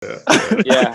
Yeah.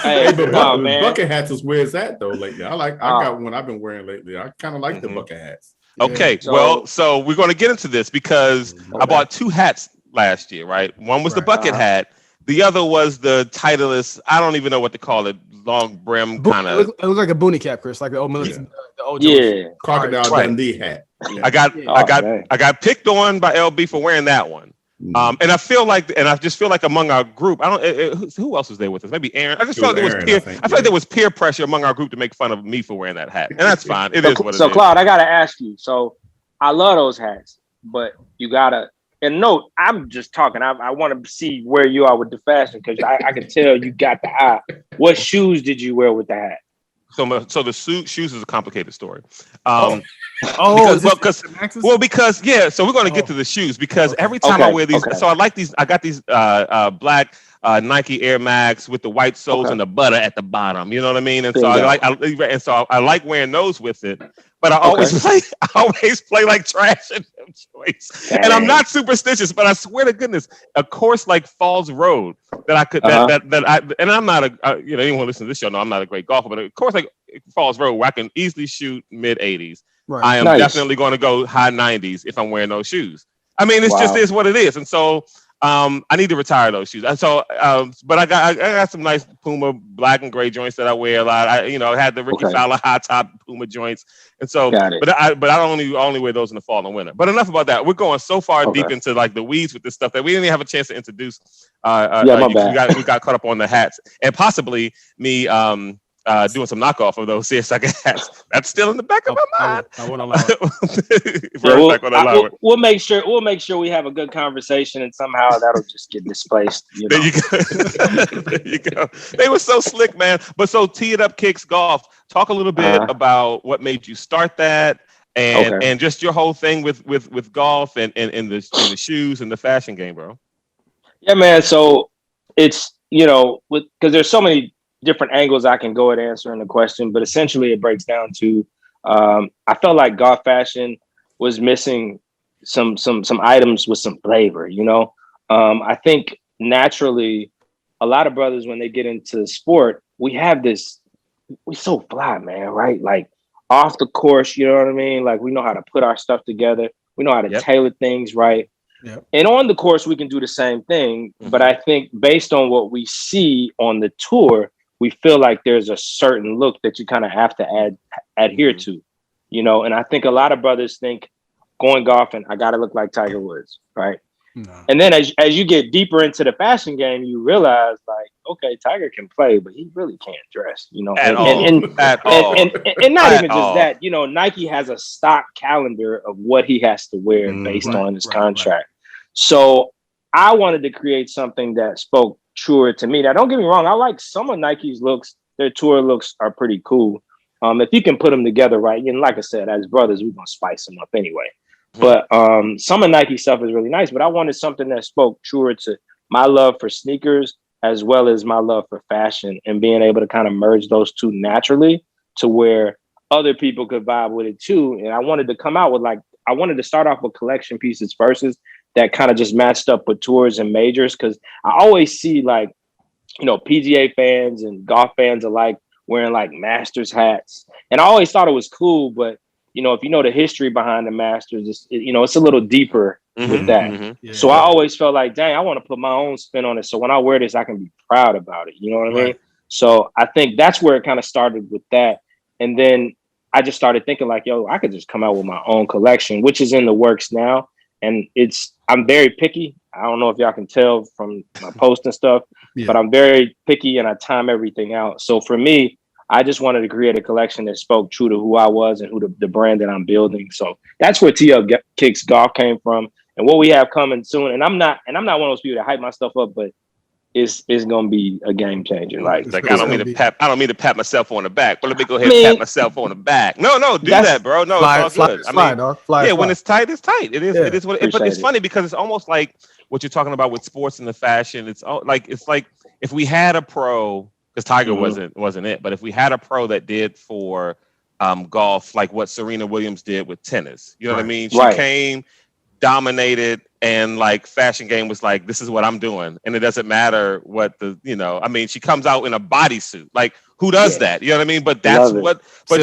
Hey, Hey, but no, man. bucket hats is where it's at though lately. I got one I've been wearing lately. I kind of like the bucket hats. Yeah. Okay, well, so we're going to get into this because I Okay. bought 2 hats last year, right? One was the bucket Uh-huh. hat. The other was the Titleist. I don't even know what to call it. Long brim kind of. It looks like a boonie cap, Chris, like the old military, the old Yeah. Crocodile Right. Dundee hat. I got man. I got picked on by LB for wearing that one. And I feel like, and I just feel like among our group, I don't. Who else was there with us? Maybe Aaron. I just felt like there was peer. I feel like there was peer pressure among our group to make fun of me for wearing that hat, and that's fine. It is what it is. So, Claude, I gotta ask you. So, I love those hats, but you gotta. And no, I'm just talking. I want to see where you are with the fashion because I can tell you got the eye. What shoes did you wear with the hat? So the shoes is a complicated story. Oh, because yeah. So we're going to get to the shoes because every time I wear these, so I like these. I got these black Nike Air Max with the white soles and the butter at the bottom. You know what I mean? And so I like wearing those with it. But I always play like trash in them joints. And I'm not superstitious, but I swear to goodness, a course like Falls Road that I could and I'm not anyone listening to this show know I'm not a great golfer, but a course like Falls Road where I can easily shoot mid 80s. Right. I am definitely going to go high 90s if I'm wearing those shoes. I mean, it's just is what it is. And so I need to retire those shoes. And so, but I got some nice Puma black and gray joints that I wear a lot. I had the Ricky Fowler high top Puma joints, and so, but I only wear those in the fall and winter. But enough about that. We're going so far deep into like the weeds with this stuff that we didn't even have a chance to introduce. We got caught up on the hats and possibly me. Doing some knockoff of those CSI hats. That's still in the back of my mind. I won't allow it. We'll make sure we have a good conversation, and somehow that'll just get displaced. There you go. There you go. They were so slick, man. But so Tee It Up Kicks Golf. Talk a little bit about what made you start that, and just your whole thing with golf and the shoes and the fashion game, bro. Yeah, man. So it's because there's so many different angles I can go at answering the question, but essentially it breaks down to I felt like golf fashion was missing some items with some flavor. I think naturally a lot of brothers when they get into sport, we're so fly, man, right? Like off the course, you know what I mean? Like we know how to put our stuff together, we know how to tailor things right. Yep. And on the course we can do the same thing, but I think based on what we see on the tour, we feel like there's a certain look that you kind of have to adhere to, and I think a lot of brothers think going golfing, I got to look like Tiger Woods. Right. No. And then as you get deeper into the fashion game, you realize like, okay, Tiger can play, but he really can't dress, at all. And not even just that, Nike has a stock calendar of what he has to wear based on his contract. So I wanted to create something that spoke truer to me. Now, don't get me wrong. I like some of Nike's looks. Their tour looks are pretty cool. If you can put them together right, and like I said, as brothers, we're gonna spice them up anyway. But some of Nike stuff is really nice. But I wanted something that spoke truer to my love for sneakers as well as my love for fashion, and being able to kind of merge those two naturally to where other people could vibe with it too. And I wanted to come out with I wanted to start off with collection pieces versus that kind of just matched up with tours and majors. Cause I always see PGA fans and golf fans alike wearing like Masters hats. And I always thought it was cool, but if you know the history behind the Masters, it's a little deeper with that. Yeah. So I always felt like, dang, I want to put my own spin on it. So when I wear this, I can be proud about it. You know what I mean? So I think that's where it kind of started with that. And then I just started thinking like, yo, I could just come out with my own collection, which is in the works now. And I'm very picky. I don't know if y'all can tell from my post and stuff, but I'm very picky and I time everything out. So for me, I just wanted to create a collection that spoke true to who I was and who the brand that I'm building. So that's where Tee Up Kicks Golf came from and what we have coming soon. And I'm not one of those people that hype my stuff up, but it's gonna be a game changer. Like I don't mean to pat myself on the back, but let me go ahead and pat myself on the back. No, do that, bro. No, it's all good. Fly. When it's tight, it's tight. It is. Yeah. It is what. But it's funny because it's almost like what you're talking about with sports and the fashion. It's like if we had a pro, because Tiger wasn't it, but if we had a pro that did for golf, like what Serena Williams did with tennis, you know what I mean? She came. dominated, and like Fashion Game was like, this is what I'm doing, and it doesn't matter what I mean, she comes out in a bodysuit. Like, who does that? You know what I mean? But that's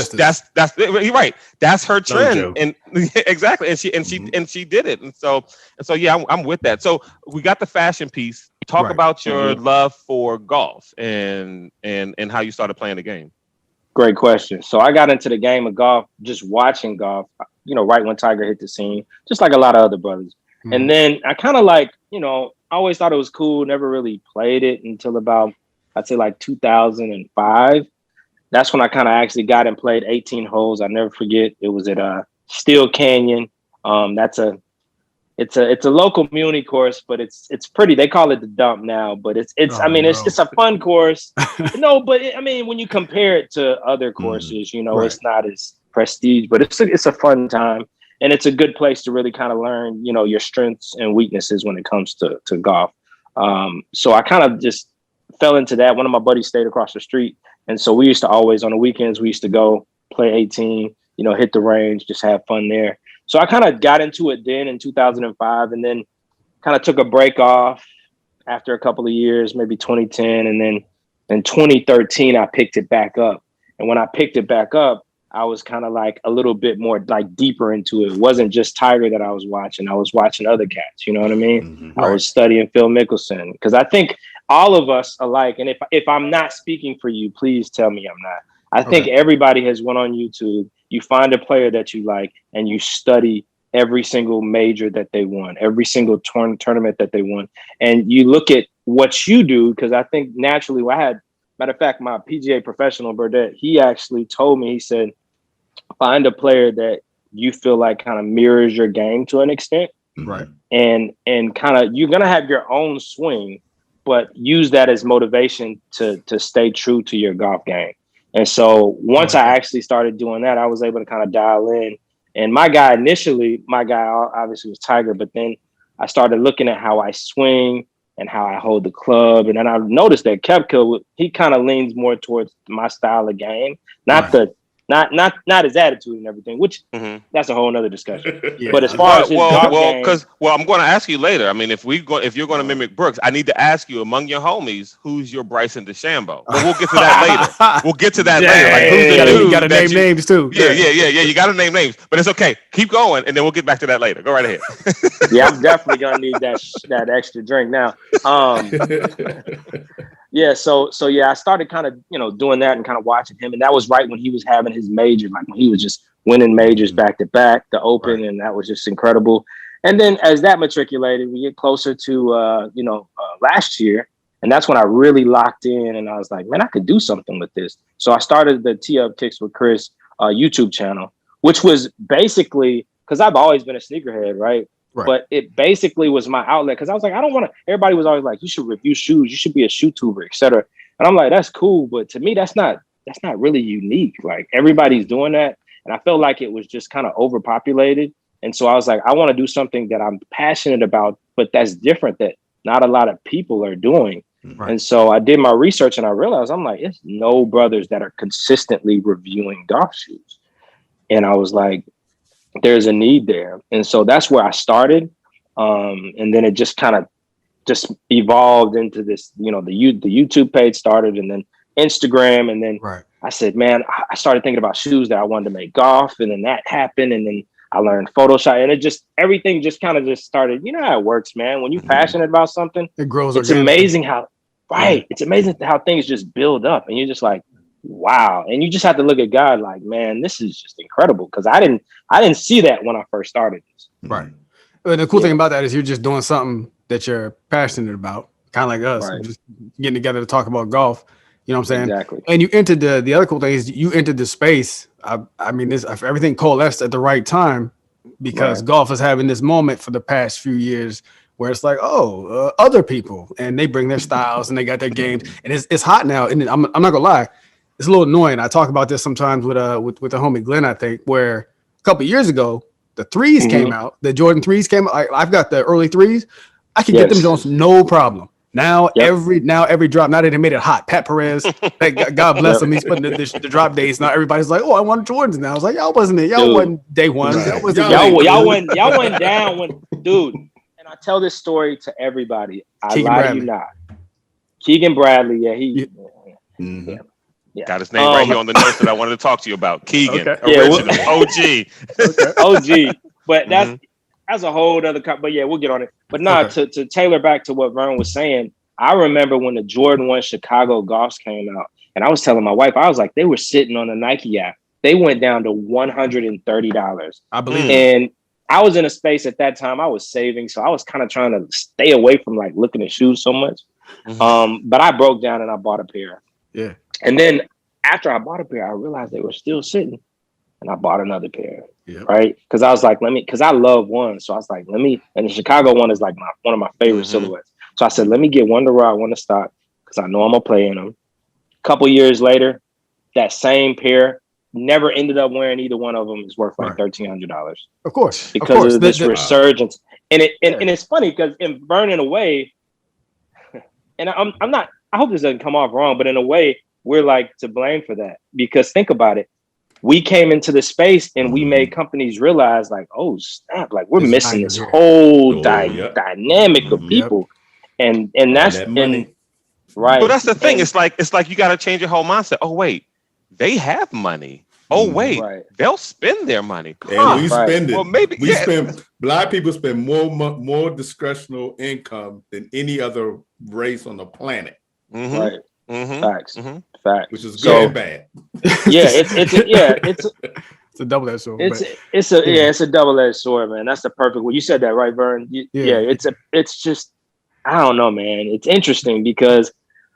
that's you're right. That's her trend, and exactly. And she did it, and so yeah, I'm with that. So we got the fashion piece. Talk about your love for golf and how you started playing the game. Great question. So I got into the game of golf just watching golf, right when Tiger hit the scene, just like a lot of other brothers. Mm-hmm. And then I kind of I always thought it was cool, never really played it until about, I'd say like 2005. That's when I kind of actually got and played 18 holes. I'll never forget. It was at Steel Canyon. It's a local muni course, but it's pretty. They call it the Dump now, but it's a fun course. No, but when you compare it to other courses, it's not as prestige, but it's a fun time, and it's a good place to really kind of learn, your strengths and weaknesses when it comes to golf. So I kind of just fell into that. One of my buddies stayed across the street, and so we used to always on the weekends we used to go play 18, hit the range, just have fun there. So I kind of got into it then in 2005, and then kind of took a break off after a couple of years, maybe 2010. And then in 2013, I picked it back up. And when I picked it back up, I was kind of like a little bit more like deeper into it. It wasn't just Tiger that I was watching. I was watching other cats. You know what I mean? Mm-hmm. I was studying Phil Mickelson, because I think all of us alike. And if I'm not speaking for you, please tell me I'm not. I think everybody has went on YouTube. You find a player that you like, and you study every single major that they won, every single tournament that they won. And you look at what you do, because I think naturally, matter of fact, my PGA professional, Burdett, he actually told me, he said, find a player that you feel like kind of mirrors your game to an extent. Right. And kind of, you're going to have your own swing, but use that as motivation to stay true to your golf game. And so once I actually started doing that, I was able to kind of dial in. And my guy obviously was Tiger, but then I started looking at how I swing and how I hold the club. And then I noticed that Koepka, he kind of leans more towards my style of game, not his attitude and everything, which that's a whole nother discussion. But as far as his golf game, I'm going to ask you later. I mean, if you're going to mimic Brooks, I need to ask you, among your homies, who's your Bryson DeChambeau? But we'll get to that later. We'll get to that later. Like, who's the dude? You got to name names too. Yeah. You got to name names, but it's okay. Keep going, and then we'll get back to that later. Go right ahead. Yeah, I'm definitely gonna need that extra drink now. Yeah, so I started kind of, doing that and kind of watching him. And that was right when he was having his major, like when he was just winning majors back to back, the Open, and that was just incredible. And then as that matriculated, we get closer to, last year. And that's when I really locked in, and I was like, man, I could do something with this. So I started the Tee Up Kicks with Chris YouTube channel, which was basically, because I've always been a sneakerhead, right? But it basically was my outlet, because I was like, I don't want to. Everybody was always like, you should review shoes, you should be a shoe tuber, etc. And I'm like, that's cool, but to me, that's not really unique. Like, everybody's doing that, and I felt like it was just kind of overpopulated. And so I was like, I want to do something that I'm passionate about, but that's different, that not a lot of people are doing. And so I did my research, and I realized, I'm like, it's no brothers that are consistently reviewing golf shoes. And I was like, there's a need there. And so that's where I started. And then it just kind of just evolved into this, the YouTube page started, and then Instagram. And then I said, man, I started thinking about shoes that I wanted to make golf. And then that happened. And then I learned Photoshop, and everything just kind of just started. You know how it works, man. When you're passionate about something, it grows. It's amazing how, it's amazing how things just build up, and you're just like, wow. And you just have to look at God like, man, this is just incredible, because I didn't see that when I first started this. Right. But the cool thing about that is you're just doing something that you're passionate about, kind of like us, just getting together to talk about golf. You know what I'm saying? Exactly. And you entered the other cool thing is you entered the space. I mean, everything coalesced at the right time, because golf is having this moment for the past few years where it's like, other people, and they bring their styles and they got their games, and it's hot now. And I'm not gonna lie, it's a little annoying. I talk about this sometimes with the homie Glenn, I think, where a couple of years ago, the threes came out, the Jordan threes came out. I've got the early threes. I can get them Jones no problem. Now every drop, now that they made it hot. Pat Perez, God bless him, he's putting the drop days. Now everybody's like, oh, I want Jordans now. I was like, y'all wasn't it. Y'all wasn't day one. Right. Y'all went down when, dude. And I tell this story to everybody. I lie to you not. Keegan Bradley, got his name right here on the notes that I wanted to talk to you about. Keegan, original, OG. But that's a whole other. But yeah, we'll get on it. But to tailor back to what Vern was saying, I remember when the Jordan 1 Chicago Golfs came out, and I was telling my wife, I was like, they were sitting on the Nike app. They went down to $130. I believe. And I was in a space at that time. I was saving, so I was kind of trying to stay away from like looking at shoes so much. But I broke down and I bought a pair. Yeah. And then after I bought a pair, I realized they were still sitting, and I bought another pair. Yep. Right? Because I was like, because I love one, so I was like, and the Chicago one is like one of my favorite silhouettes. So I said, let me get one to rock, one to stock, because I know I'm gonna play in them. A couple years later, that same pair, never ended up wearing either one of them, is worth like $1,300. Of course, because of this resurgence. And it's funny because in burning away, and I'm not. I hope this doesn't come off wrong, but in a way, we're like to blame for that, because think about it. We came into the space and we made companies realize like, oh snap, like we're missing this whole dynamic of people, and that's that money. Right. But that's the thing. It's like you got to change your whole mindset. Oh wait, they have money. Oh wait, they'll spend their money. And we spend it. Well, maybe Black people spend more discretional income than any other race on the planet. Right. Facts. Which is good and bad. Yeah, it's a double-edged sword. It's a double-edged sword, man. That's the perfect way. You said that right, Vern. It's just, I don't know, man. It's interesting because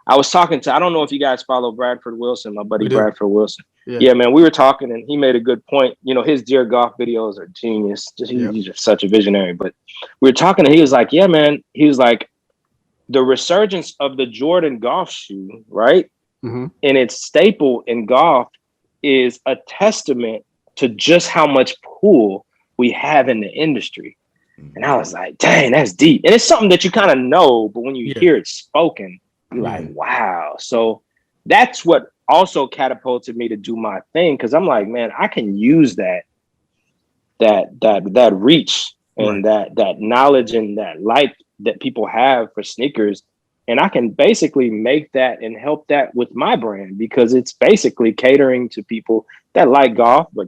I was talking to, I don't know if you guys follow Bradford Wilson, my buddy Bradford Wilson. Yeah, man, we were talking and he made a good point. You know, his Dear Golf videos are genius. He's just such a visionary. But we were talking and he was like, yeah, man. He was like, the resurgence of the Jordan golf shoe, right? And its staple in golf is a testament to just how much pull we have in the industry. And I was like, dang, that's deep. And it's something that you kind of know, but when you hear it spoken, you're like, wow. So that's what also catapulted me to do my thing. Cause I'm like, man, I can use that reach and that knowledge and that light that people have for sneakers. And I can basically make that and help that with my brand, because it's basically catering to people that like golf, but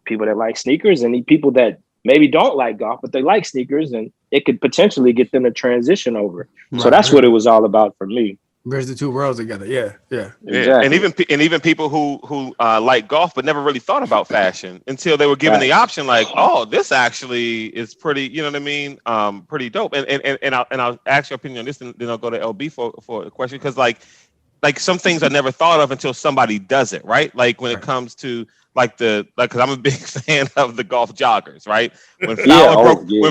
people that like sneakers, and people that maybe don't like golf, but they like sneakers, and it could potentially get them to transition over. So that's what it was all about for me. Bridge the two worlds together. Yeah. Exactly. And even people who like golf but never really thought about fashion until they were given the option, like, oh, this actually is pretty, you know what I mean? Pretty dope. And I'll ask your opinion on this, and then I'll go to LB for a question, because like some things I never thought of until somebody does it, right? Like when it comes to because I'm a big fan of the golf joggers, right? When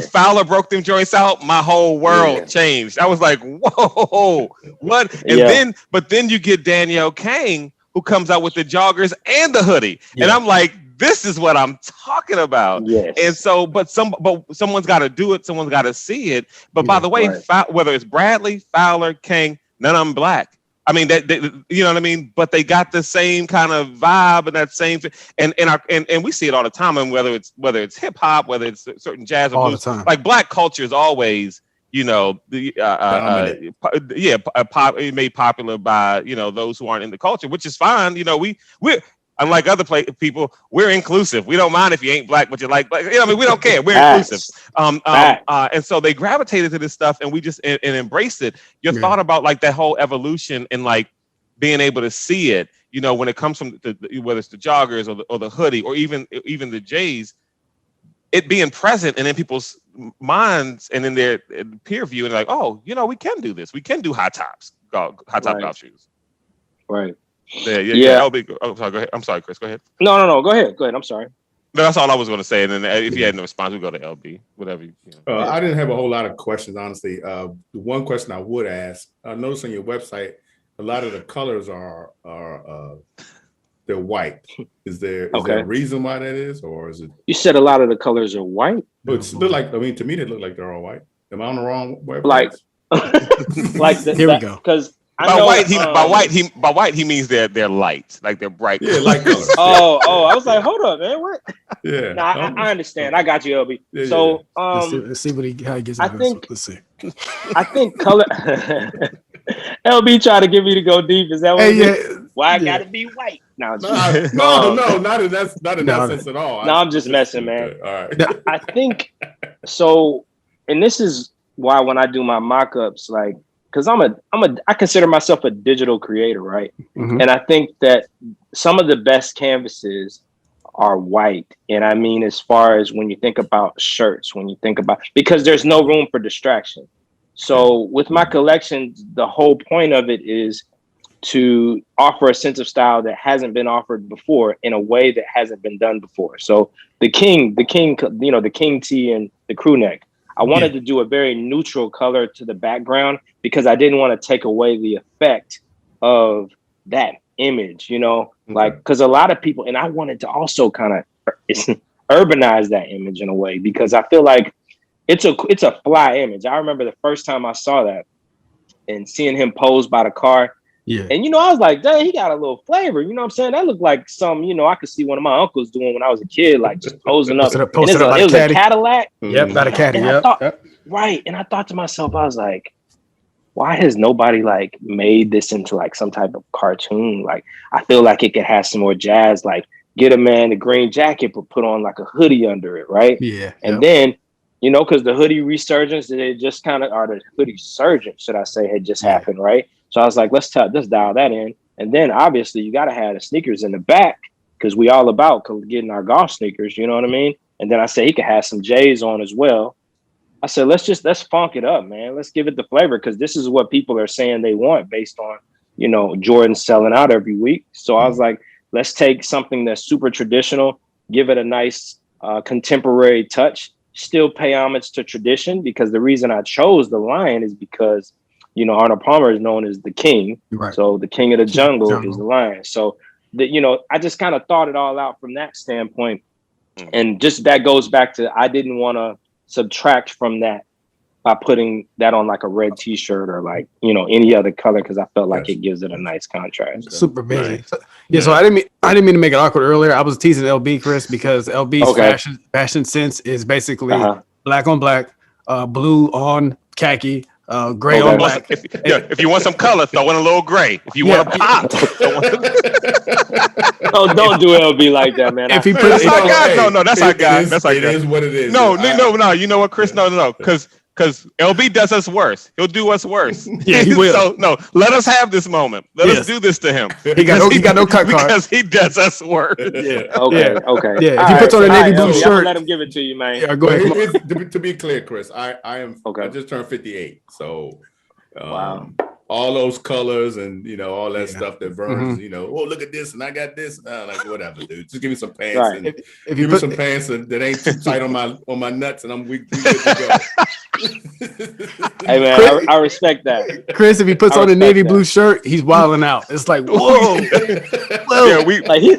Fowler broke them joints out, my whole world changed. I was like, whoa, what? And then you get Danielle Kang, who comes out with the joggers and the hoodie, and I'm like, this is what I'm talking about. Yes. And so, but someone's got to do it. Someone's got to see it. But by the way, whether it's Bradley, Fowler, Kang, none of them black. I mean, that you know what I mean, but they got the same kind of vibe and that same thing, and we see it all the time. And whether it's hip hop, whether it's certain jazz or all blues, the time. like black culture is always, you know, made popular by, you know, those who aren't in the culture, which is fine. You know, we're unlike other people, we're inclusive. We don't mind if you ain't black, but you like black. You know, I mean, we don't care. We're inclusive. And so they gravitated to this stuff, and we just and embraced it. Your thought about like that whole evolution and like being able to see it, you know, when it comes from whether it's the joggers or the hoodie or even the J's, it being present and in people's minds and in their peer view, and like, oh, you know, we can do this. We can do high top golf shoes. Right. Yeah. Oh, sorry, go ahead. I'm sorry, Chris. Go ahead. No. Go ahead. I'm sorry. No, that's all I was going to say. And then if you had no response, we go to LB. Whatever. I didn't have a whole lot of questions, honestly. The one question I would ask, I noticed on your website, a lot of the colors are they're white. Is there a reason why that is, or is it? You said a lot of the colors are white. But it's look like, I mean, to me, they look like they're all white. Am I on the wrong website? Like Like Here we go. Because by white he means they're light, like they're bright. Yeah, light colors. I was like, hold up, man, what? Yeah. No, I understand. I got you, LB. Yeah, so let's see how he gets. I think. Let's see. I think color. LB trying to get me to go deep. Is that what? Why I gotta be white? No, not in that sense at all. No, I'm just messing, man. All right. I think so, and this is why when I do my mock-ups, like, because I consider myself a digital creator, right? Mm-hmm. And I think that some of the best canvases are white. And I mean, as far as when you think about shirts, because there's no room for distraction. So with my collection, the whole point of it is to offer a sense of style that hasn't been offered before in a way that hasn't been done before. So the king, the king tee and the crew neck, I wanted to do a very neutral color to the background because I didn't want to take away the effect of that image, like, because a lot of people, and I wanted to also kind of urbanize that image in a way, because I feel like it's a fly image. I remember the first time I saw that and seeing him pose by the car. Yeah. And, I was like, dang, he got a little flavor. You know what I'm saying? That looked like some, I could see one of my uncles doing when I was a kid, like just posing up. It was a Cadillac. Yep, got a caddy. Right. And I thought to myself, I was like, why has nobody like made this into like some type of cartoon? Like, I feel like it could have some more jazz, like get a man a green jacket, but put on like a hoodie under it. Right. Yeah. And then, because the hoodie resurgence, they just kind of, or the hoodie surgence, should I say, had just happened. Right. So I was like, let's dial that in. And then obviously you got to have the sneakers in the back because we all about getting our golf sneakers. You know what I mean? And then I said he could have some J's on as well. I said, let's funk it up, man. Let's give it the flavor because this is what people are saying they want based on, Jordan selling out every week. So I was like, let's take something that's super traditional, give it a nice contemporary touch, still pay homage to tradition, because the reason I chose the lion is because Arnold Palmer is known as the king. Right. So the king of the jungle is the lion. So I just kind of thought it all out from that standpoint. And just that goes back to, I didn't want to subtract from that by putting that on like a red t-shirt or like, any other color, because I felt like it gives it a nice contrast. So. Super busy. Right. So I didn't mean to make it awkward earlier. I was teasing LB, Chris, because LB's fashion sense is basically black on black, blue on khaki, gray on black. If you want some color, throw in a little gray. If you want to pop, don't do LB like that, man. That's our guy. No, that's our guy. That's our guy. It is what it is. No. You know what, Chris? No. Because LB does us worse. He'll do us worse. Yeah, he will. So no, let us have this moment. Let us do this to him. He got no cut card because he does us worse. Okay. Yeah, if he puts on a navy blue shirt, let him give it to you, man. Yeah, go ahead. To be clear, Chris, I am. I just turned 58, so wow. All those colors and all that stuff that burns. Oh, look at this, and I got this. Like whatever, dude. Just give me some pants. Right. And if you give me some pants that ain't too tight on my nuts, and I'm we good to go. Hey man, Chris, I respect that. Chris, if he puts on a navy blue shirt, he's wilding out. It's like whoa. Yeah, we played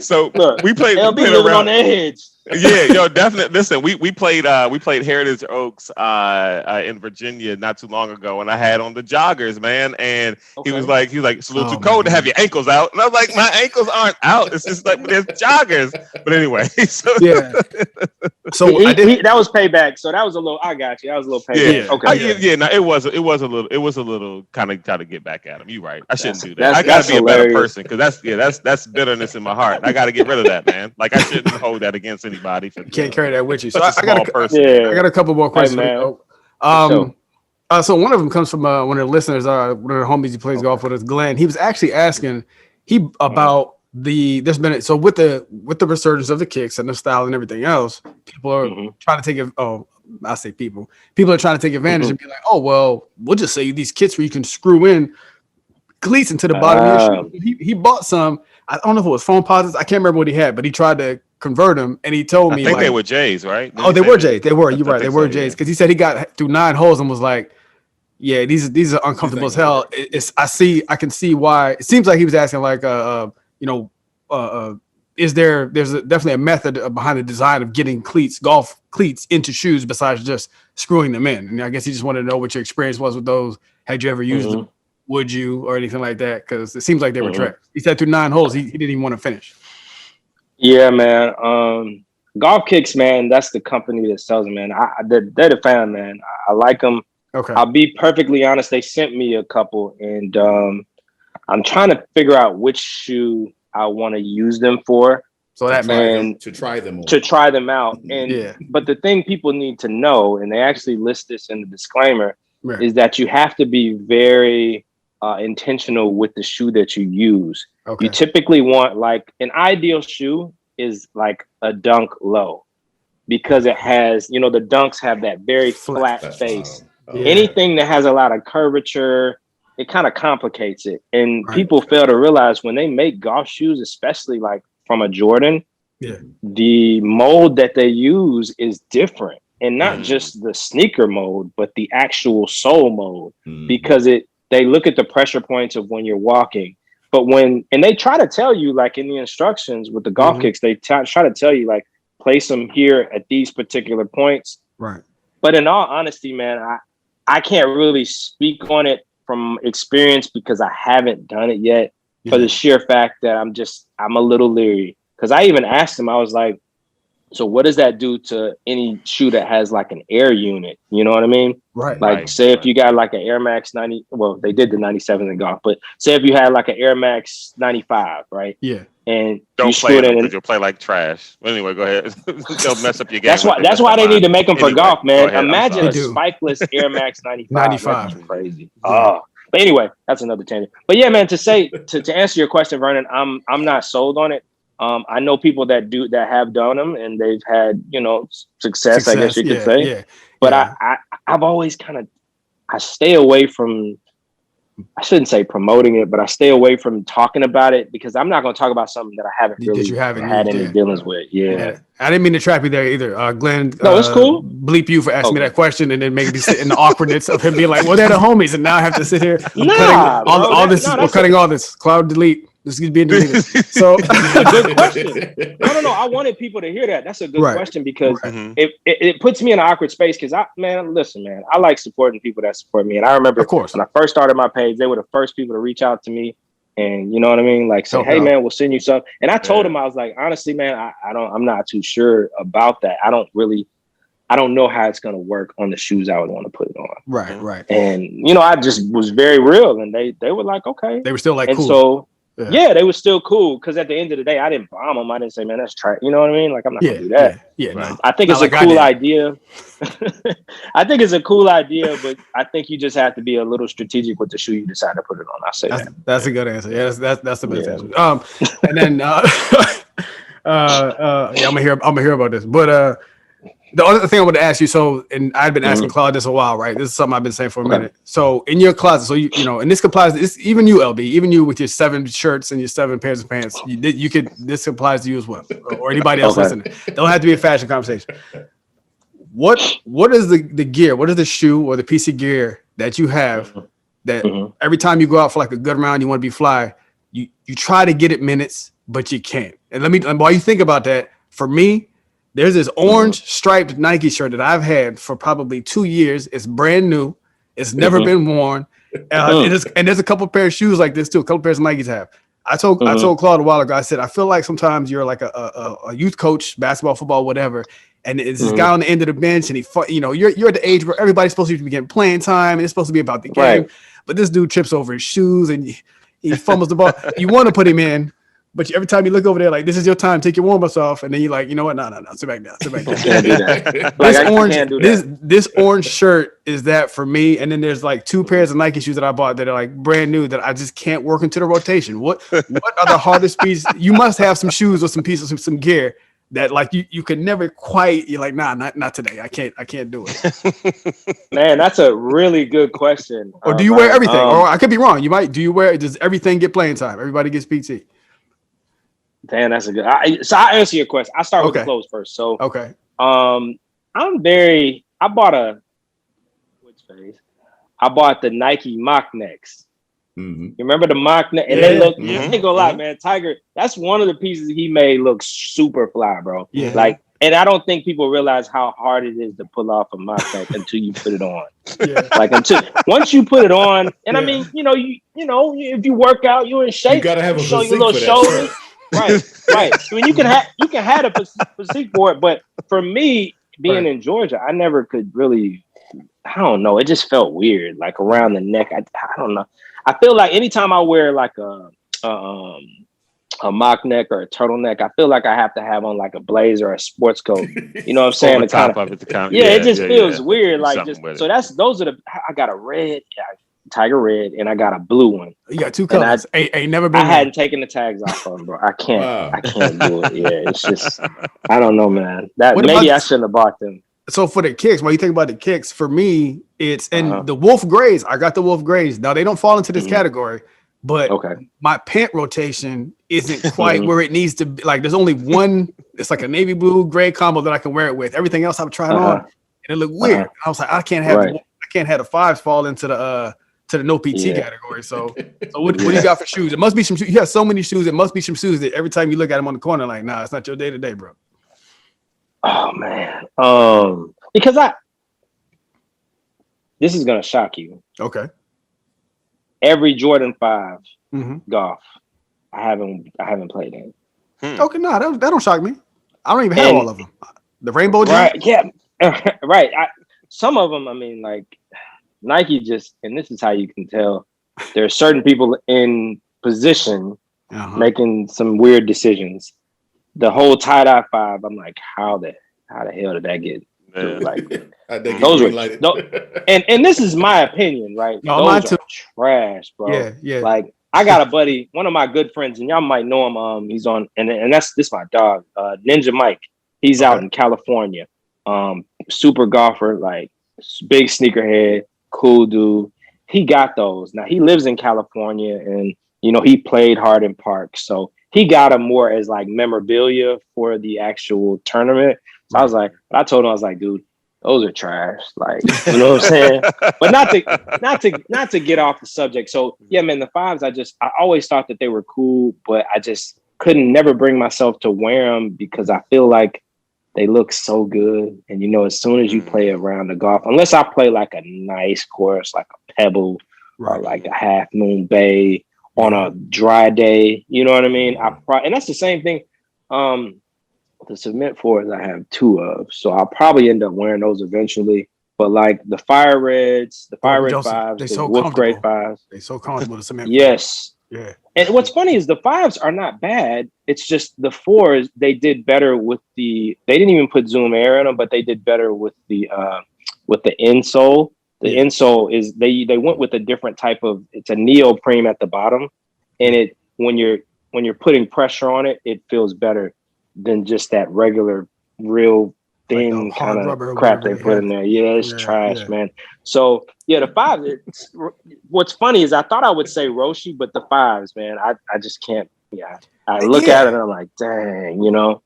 living on the edge. Yeah, definitely. Listen, we played Heritage Oaks in Virginia not too long ago, and I had on the joggers, man. And he was like, it's a little too cold to have your ankles out. And I was like, my ankles aren't out. It's just like there's joggers. But anyway, so that was payback. So that was a little. I got you. That was a little payback. Yeah. Okay. No, it was a little kind of try to get back at him. You're right. I shouldn't do that. I gotta be hilarious. A better person because that's bitterness in my heart. I gotta get rid of that, man. Like I shouldn't hold that against anybody. You can't carry that with you. So I got a couple more questions. So one of them comes from one of the listeners, one of the homies he plays golf with is Glenn. He was actually asking about there's been with the resurgence of the kicks and the style and everything else, people are trying to take it. I say people are trying to take advantage and be like, oh well, we'll just say these kits where you can screw in cleats into the bottom of your shoe. He bought some. I don't know if it was foam posits. I can't remember what he had, but he tried to convert them, and he told me I think they were J's, right? They were J's. They were. You're right. They were J's because he said he got through 9 holes and was like, "Yeah, these are uncomfortable as hell." I can see why. It seems like he was asking like, there's definitely a method behind the design of getting golf cleats into shoes besides just screwing them in. And I guess he just wanted to know what your experience was with those Had you ever used them? Would you, or anything like that? Because it seems like they were trash. He said through 9 holes, he didn't even want to finish. Yeah, man. Golf Kicks, man. That's the company that sells them, man. They're the fan, man. I like them. Okay. I'll be perfectly honest. They sent me a couple, and I'm trying to figure out which shoe I want to use them for. So that to try them out. And but the thing people need to know, and they actually list this in the disclaimer, is that you have to be very intentional with the shoe that you use. Okay. You typically want, like, an ideal shoe is like a Dunk Low, because it has, the Dunks have that very flat face. Anything that has a lot of curvature, it kind of complicates it. And people fail to realize when they make golf shoes, especially like from a Jordan, the mold that they use is different. And not just the sneaker mold, but the actual sole mold, because they look at the pressure points of when you're walking. But and they try to tell you, like in the instructions with the Golf Kicks, they try to tell you, like, place them here at these particular points. Right. But in all honesty, man, I can't really speak on it from experience because I haven't done it yet, for the sheer fact that I'm a little leery. Because I even asked him, I was like, so what does that do to any shoe that has like an air unit? You know what I mean? Right. Like, say if you got like an Air Max 90, well, they did the 97 in golf, but say if you had like an Air Max 95, right? Yeah. And don't play them because you'll play like trash. But anyway, go ahead. They'll mess up your game. That's why they need to make them for golf, man. Imagine a spikeless Air Max 95. That's crazy. Oh. But anyway, that's another tangent. But yeah, man, to answer your question, Vernon, I'm not sold on it. I know people that have done them and they've had, success, I guess you could say. Yeah, but I've always I stay away from, I shouldn't say promoting it, but I stay away from talking about it because I'm not going to talk about something that I haven't really had any dealings with. Yeah. I didn't mean to trap you there either. Glenn, no, it's cool. Bleep you for asking me that question and then make me sit in the awkwardness of him being like, well, they're the homies. And now I have to sit here cutting all this. Cloud delete. This is being deleted. So a good question. No. I wanted people to hear that. That's a good question because it puts me in an awkward space because I like supporting people that support me. And I remember, of course, when I first started my page, they were the first people to reach out to me. And you know what I mean? Like say, hey man, we'll send you stuff. And I told them, I was like, honestly, man, I'm not too sure about that. I don't know how it's gonna work on the shoes I would want to put it on. Right. And I just was very real and they were like, okay. They were still like, and cool. So they were still cool because at the end of the day, I didn't bomb them. I didn't say, man, that's trash. You know what I mean? Like, I'm not gonna do that. No. I think it's a cool idea. I think it's a cool idea, but I think you just have to be a little strategic with the shoe you decide to put it on. I'll say that. That's a good answer. Yeah, that's the best answer. And then I'm gonna hear about this. But the other thing I want to ask you, and I've been asking Claude this a while, right? This is something I've been saying for a minute. So in your closet, so and this applies. This even you, LB, even you with your 7 shirts and your 7 pairs of pants. This applies to you as well, or anybody else listening. Don't have to be a fashion conversation. What is the gear? What is the shoe or the piece of gear that you have that every time you go out for like a good round, you want to be fly, you try to get it minutes, but you can't. And while you think about that, for me, there's this orange striped Nike shirt that I've had for probably 2 years. It's brand new. It's never been worn. And there's a couple pair of shoes like this too. A couple pairs of Nikes have. I told Claude a while ago, I said, I feel like sometimes you're like a youth coach, basketball, football, whatever. And it's this guy on the end of the bench and you're at the age where everybody's supposed to be getting playing time and it's supposed to be about the game. Right. But this dude trips over his shoes and he fumbles the ball. You want to put him in. But every time you look over there, like, this is your time, take your warm-ups off, and then you're like, you know what? No, sit back down. This orange shirt is that for me, and then there's like 2 pairs of Nike shoes that I bought that are like brand new that I just can't work into the rotation. What are the hardest pieces? You must have some shoes or some pieces, some gear that like you could never quite. You're like, nah, not today. I can't do it. Man, that's a really good question. Or do you wear everything? Or I could be wrong. You might. Does everything get playing time? Everybody gets PT. Damn, that's a good. So I answer your question. I start with the clothes first. So I bought the Nike mock necks. You remember the mock neck? And they look. I ain't gonna lie, man. Tiger. That's one of the pieces he made look super fly, bro. Yeah. Like, and I don't think people realize how hard it is to pull off a mock neck until you put it on. Yeah. Like once you put it on, and I mean, you know, if you work out, you're in shape. You gotta have a show your physique little for that shoulders. shirt. Right. I mean, you can have a physique for it, but for me, being in Georgia, I never could really. I don't know. It just felt weird, like around the neck. I don't know. I feel like anytime I wear like a mock neck or a turtleneck, I feel like I have to have on like a blazer or a sports coat. You know what I'm saying? Over top of it, it just feels weird. Like just so those are the. I got a red, tiger red, and I got a blue one. You got two colors. Ain't never been. I hadn't taken the tags off of them, bro. I can't do it. Yeah, it's just I don't know, man. Maybe I shouldn't have bought them. So for the kicks, when you think about the kicks, for me, it's the Wolf Grays. I got the Wolf Grays. Now they don't fall into this category, but my pant rotation isn't quite where it needs to be. Like there's only one. It's like a navy blue gray combo that I can wear it with. Everything else I've tried on, and it looked weird. I was like, I can't have the fives fall into the no PT category. So what do you got for shoes? It must be some shoes. You have so many shoes. It must be some shoes that every time you look at them on the corner, like, nah, it's not your day to day, bro. Oh man. Because this is gonna shock you. Okay. Every Jordan 5 golf, I haven't played in. Okay, no, that don't shock me. I don't even have all of them. The rainbow gym? Right, yeah. Right. Some of them, I mean, like Nike and this is how you can tell, there are certain people in position making some weird decisions. The whole tie-dye 5, I'm like, how the hell did that get to, like those were and this is my opinion, right? No, those are trash, bro. Yeah. Like I got a buddy, one of my good friends, and y'all might know him. He's on and this my dog, Ninja Mike. He's out in California. Super golfer, like big sneakerhead, cool dude. He got those. Now he lives in California and he played Hardin Park. So he got them more as like memorabilia for the actual tournament. So I told him, I was like, dude, those are trash. Like, you know what I'm saying? But not to get off the subject. So yeah, man, the 5s, I always thought that they were cool, but I just couldn't never bring myself to wear them because I feel like they look so good. And as soon as you play around the golf, unless I play like a nice course, like a Pebble or like a Half Moon Bay, on a dry day, you know what I mean? And that's the same thing. The cement fours I have 2 of, so I'll probably end up wearing those eventually. But like the Fire Reds, the Fire Red 5s, the Wolf Gray 5s, they're so comfortable. The cement. Yes. Yeah. And what's funny is the 5s are not bad. It's just the 4s, they did better with they didn't even put Zoom Air in them, but they did better with the insole. The insole is they went with a different type of, it's a neoprene at the bottom, and when you're putting pressure on it, it feels better than just that regular real thin like kind of crap they put in there. Yeah, it's trash, man. So yeah, the 5s. What's funny is I thought I would say Roshi, but the 5s, man, I just can't. Yeah, I look at it and I'm like, dang, Yeah.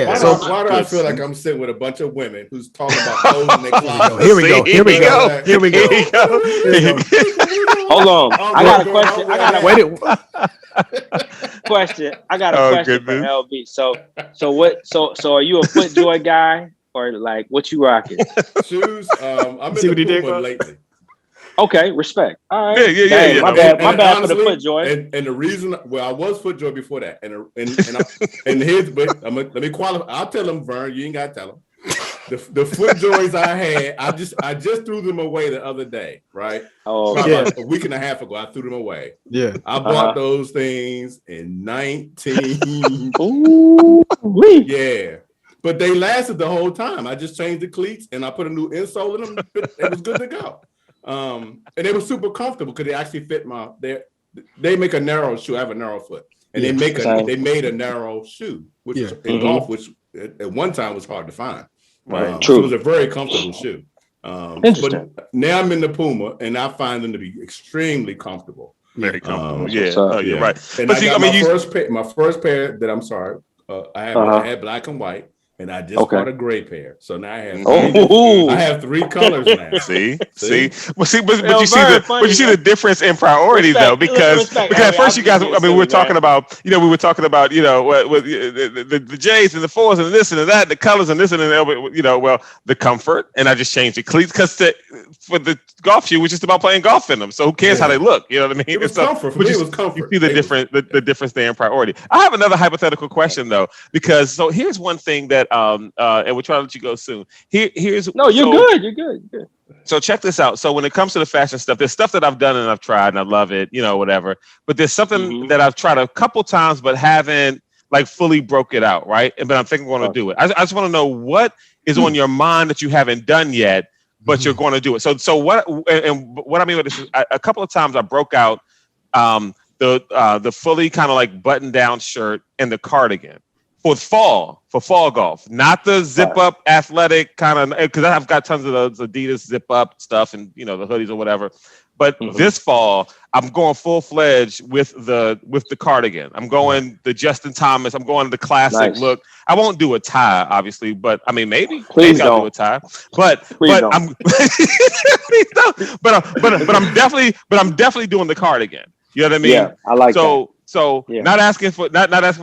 Why do I feel like I'm sitting with a bunch of women who's talking about clothes in their closet? Here we go. Hold on. I got a question. I got a question for LB. So are you a FootJoy guy or like what you rocking? Shoes. I'm in the Puma lately. Okay, respect. All right. Yeah. My bad honestly, for the FootJoy. And the reason, I was FootJoy before that, and here's, but let me qualify. I'll tell them, Vern. You ain't gotta tell them. The FootJoys I had, I just threw them away the other day, right? About a week and a half ago, I threw them away. Yeah, I bought those things in 19. Ooh, yeah. But they lasted the whole time. I just changed the cleats and I put a new insole in them. It was good to go. And they were super comfortable because they actually fit they make a narrow shoe. I have a narrow foot. And they made a narrow shoe, which in golf, which at one time was hard to find. Right. So it was a very comfortable shoe. Interesting. But now I'm in the Puma and I find them to be extremely comfortable. Very comfortable. You're right. And my first pair that I had black and white. and I just bought a gray pair. So now I have three colors now. See, but you see the difference in priority though, because at first you guys, I mean, we were talking about, you know, what the J's and the 4s and this and that, and the colors and this and that, you know, well, the comfort, and I just changed the cleats because for the golf shoe was just about playing golf in them. So who cares how they look? You know what I mean? It was comfort. For me, it was comfort. You see the difference there in priority. I have another hypothetical question though, because so here's one thing that and we'll try to let you go soon. You're good. So check this out. So when it comes to the fashion stuff, there's stuff that I've done and I've tried and I love it, you know, whatever. But there's something that I've tried a couple times but haven't like fully broke it out, right? But I'm thinking I'm going to do it. I just want to know what is on your mind that you haven't done yet, but you're going to do it. So what I mean by this is a couple of times I broke out the fully kind of like button down shirt and the cardigan. For fall golf, not the zip up athletic kind of, because I've got tons of those Adidas zip up stuff and, you know, the hoodies or whatever. But this fall, I'm going full fledged with the cardigan. I'm going the Justin Thomas. I'm going the classic look. I won't do a tie, obviously, but I mean, maybe I'll do a tie. But I'm but I'm definitely doing the cardigan. You know what I mean? Yeah, I like that. So not asking for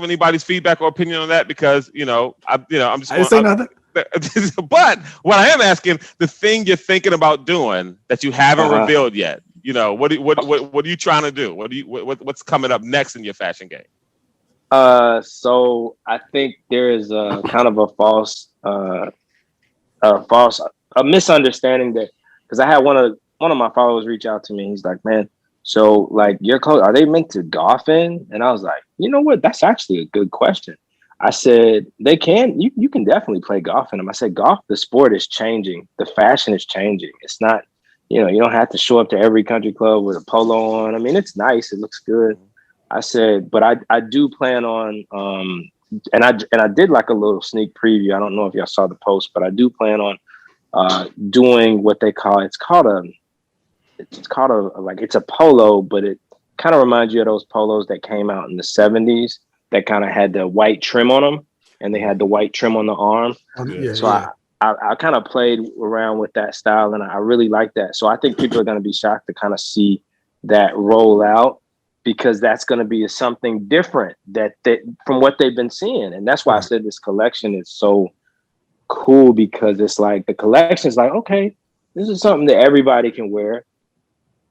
anybody's feedback or opinion on that, because I'm just. I didn't say nothing. But what I am asking, the thing you're thinking about doing that you haven't revealed yet, you know, what are you trying to do? What's coming up next in your fashion game? So I think there is a kind of a misunderstanding that, because I had one of my followers reach out to me. He's like, man, so like your clothes, are they meant to golf in? And I was like, you know what? That's actually a good question. I said, they can, you can definitely play golf in them. I said, golf, the sport is changing. The fashion is changing. It's not, you know, you don't have to show up to every country club with a polo on. I mean, it's nice. It looks good. I said, but I do plan on, and I did like a little sneak preview. I don't know if y'all saw the post, but I do plan on doing what they call, it's called a polo, but it kind of reminds you of those polos that came out in the 70s that kind of had the white trim on them, and they had the white trim on the arm. I kind of played around with that style, and I really like that. So I think people are going to be shocked to kind of see that roll out, because that's going to be something different that from what they've been seeing. And that's why I said this collection is so cool, because it's like the collection is like, okay, this is something that everybody can wear.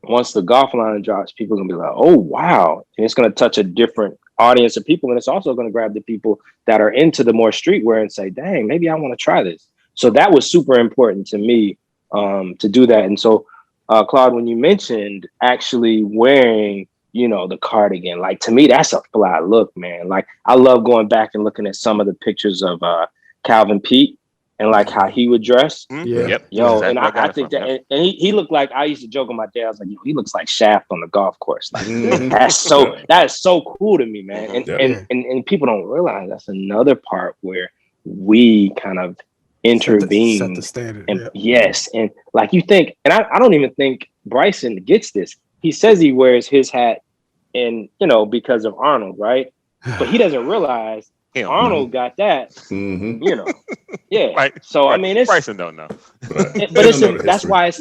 Once the golf line drops, people are going to be like, oh, wow. And it's going to touch a different audience of people. And it's also going to grab the people that are into the more streetwear and say, dang, maybe I want to try this. So that was super important to me to do that. And so, Claude, when you mentioned actually wearing, you know, the cardigan, like, to me, that's a fly look, man. Like, I love going back and looking at some of the pictures of Calvin Peete and like how he would dress. Yep. Yo, and I think that, and he looked like, I used to joke with my dad, I was like, yo, he looks like Shaft on the golf course. Like, that is so cool to me, man. And people don't realize that's another part where we kind of intervene. Set the standard. And yes. And like, you think, and I don't even think Bryson gets this. He says he wears his hat and, you know, because of Arnold, right? But he doesn't realize Arnold got that, you know. Yeah. Right. So I mean, it's Bryson don't know. But that's why it's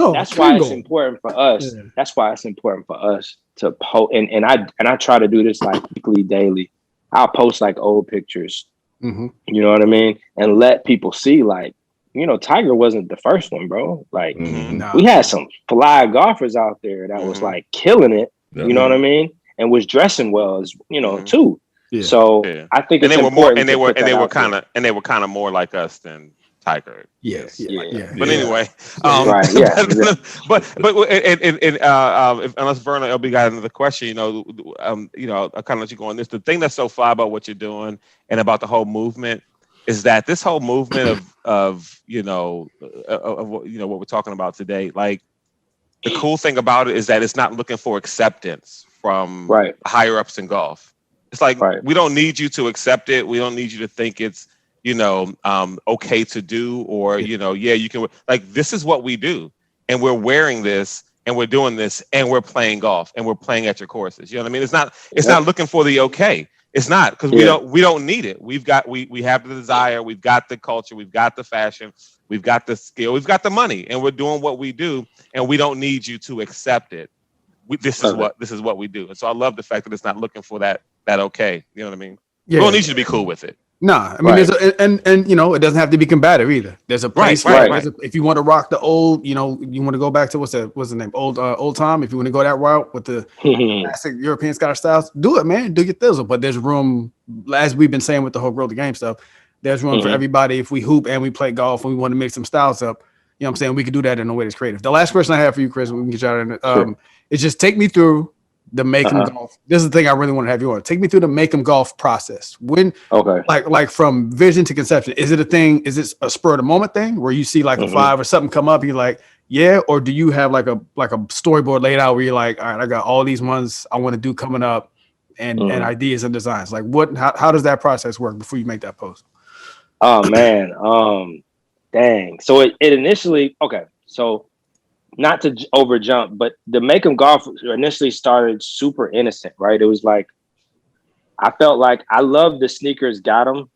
important for us. Yeah. That's why it's important for us to post. And I try to do this like weekly, daily. I'll post like old pictures. You know what I mean? And let people see, like, you know, Tiger wasn't the first one, bro. Like, we had some fly golfers out there that was like killing it. You know what I mean? And was dressing well, as you know, too. Yeah. So I think it's important. And they were kind of more like us than Tiger. Yeah. But anyway, right. Yeah. but unless Vernon LB got another question, you know, I kind of let you go on this. The thing that's so fly about what you're doing and about the whole movement is that this whole movement of what we're talking about today, like, the cool thing about it is that it's not looking for acceptance from higher ups in golf. It's like, we don't need you to accept it. We don't need you to think it's, okay to do, or, you can, like, this is what we do. And we're wearing this and we're doing this and we're playing golf and we're playing at your courses. You know what I mean? It's not looking for the okay. It's not, because we don't need it. We have the desire, we've got the culture, we've got the fashion, we've got the skill, we've got the money, and we're doing what we do, and we don't need you to accept it. This is what we do. And so I love the fact that it's not looking for that okay. You know what I mean? Yeah. We don't need you to be cool with it. Nah, I mean, there's and you know, it doesn't have to be combative either. There's a place, if you want to rock the old, you know, you want to go back to what's the name, old time. If you want to go that route with the classic European Scottish styles, do it, man. Do your thizzle. But there's room, as we've been saying with the whole Grow the Game stuff. There's room for everybody. If we hoop and we play golf and we want to mix some styles up, you know what I'm saying? We can do that in a way that's creative. The last question I have for you, Chris, we can get you out of it. Is just take me through the make 'em golf. This is the thing I really want to have you on. Take me through the make 'em golf process. When, like from vision to conception, is it a thing? Is it a spur of the moment thing where you see like a 5 or something come up, and you're like, yeah, or do you have like a storyboard laid out where you're like, all right, I got all these ones I want to do coming up, and ideas and designs. Like how does that process work before you make that post? Oh man, dang. So it initially so. Not to over jump, but the make 'em golf initially started super innocent, right? It was like, I felt like I loved the sneakers got 'em,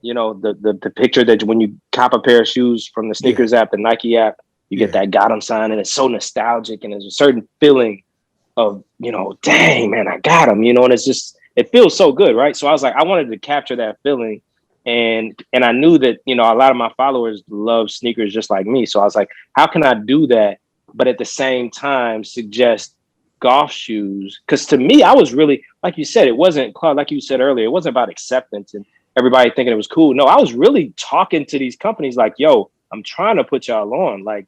you know, the picture that when you cop a pair of shoes from the sneakers app, the Nike app, you get that got 'em sign, and it's so nostalgic, and there's a certain feeling of, you know, dang man, I got 'em, you know, and it's just, it feels so good, right? So I was like, I wanted to capture that feeling. And I knew that, you know, a lot of my followers love sneakers just like me. So I was like, how can I do that, but at the same time suggest golf shoes? Because to me, I was really, like you said, it wasn't, Claude, like you said earlier, it wasn't about acceptance and everybody thinking it was cool. No, I was really talking to these companies like, yo, I'm trying to put y'all on. Like,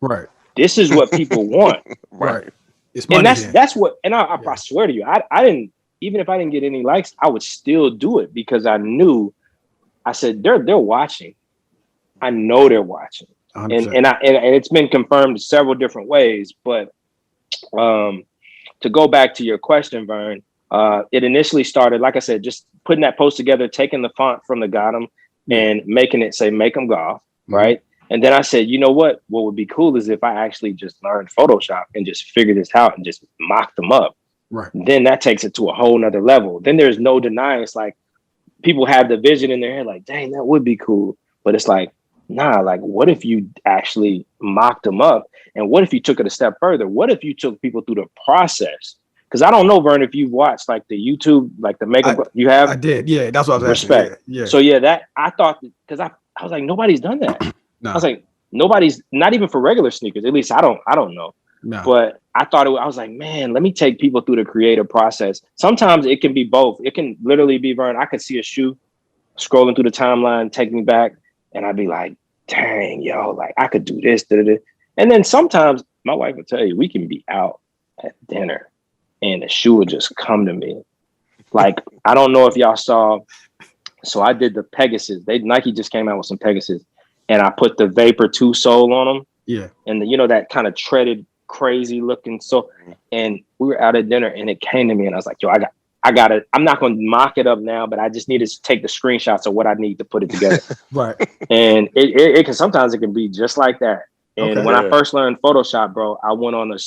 this is what people want. Right. It's money, and that's what, and I swear to you, I didn't, even if I didn't get any likes, I would still do it because I knew, I said, they're watching. I know they're watching. And it's been confirmed several different ways, but to go back to your question, Vern, it initially started, like I said, just putting that post together, taking the font from the got 'em and making it say make 'em golf, right? And then I said, you know what would be cool is if I actually just learned Photoshop and just figured this out and just mock them up. Right. Then that takes it to a whole nother level. Then there's no denying, it's like people have the vision in their head, like, dang, that would be cool. But it's like, nah, like, what if you actually mocked them up? And what if you took it a step further? What if you took people through the process? Because I don't know, Vern, if you've watched like the YouTube, like the makeup you have. I did. Yeah, that's what I was respect. Asking. Yeah. So yeah, that I thought, because I was like, nobody's done that. No. I was like, nobody's, not even for regular sneakers. At least I don't know. No. But I thought I was like, man, let me take people through the creative process. Sometimes it can be both. It can literally be, Vern, I could see a shoe scrolling through the timeline, take me back. And I'd be like, dang, yo, like I could do this. And then sometimes my wife will tell you, we can be out at dinner and the shoe would just come to me. Like, I don't know if y'all saw. So I did the Pegasus. Nike just came out with some Pegasus and I put the Vapor 2 sole on them. Yeah. And you know, that kind of treaded, crazy looking. So, and we were out at dinner and it came to me and I was like, yo, I got it. I'm not going to mock it up now, but I just needed to take the screenshots of what I need to put it together. Right. And it can, sometimes it can be just like that. And when I first learned Photoshop, bro, I went on a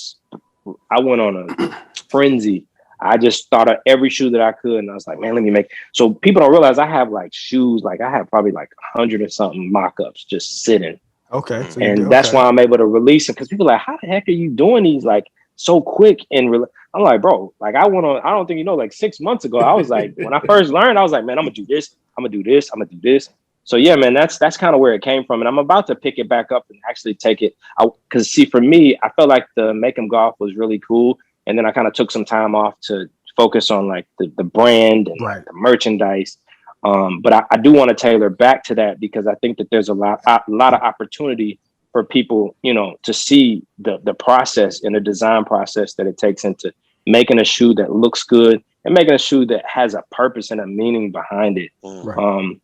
frenzy. I just thought of every shoe that I could. And I was like, man, let me make, so people don't realize I have like shoes, like I have probably like 100 or something mock-ups just sitting. Okay. So and that's why I'm able to release them. Cause people are like, how the heck are you doing these like so quick? And I'm like, bro, like I don't think you know, like 6 months ago, I was like, when I first learned, I was like, man, I'm gonna do this. I'm gonna do this. I'm gonna do this. So yeah, man, that's kind of where it came from. And I'm about to pick it back up and actually take it out. Cause see, for me, I felt like the Make 'em Golf was really cool. And then I kind of took some time off to focus on like the brand and like the merchandise. But I do want to tailor back to that because I think that there's a lot of opportunity for people, you know, to see the process and the design process that it takes into making a shoe that looks good and making a shoe that has a purpose and a meaning behind it. Right.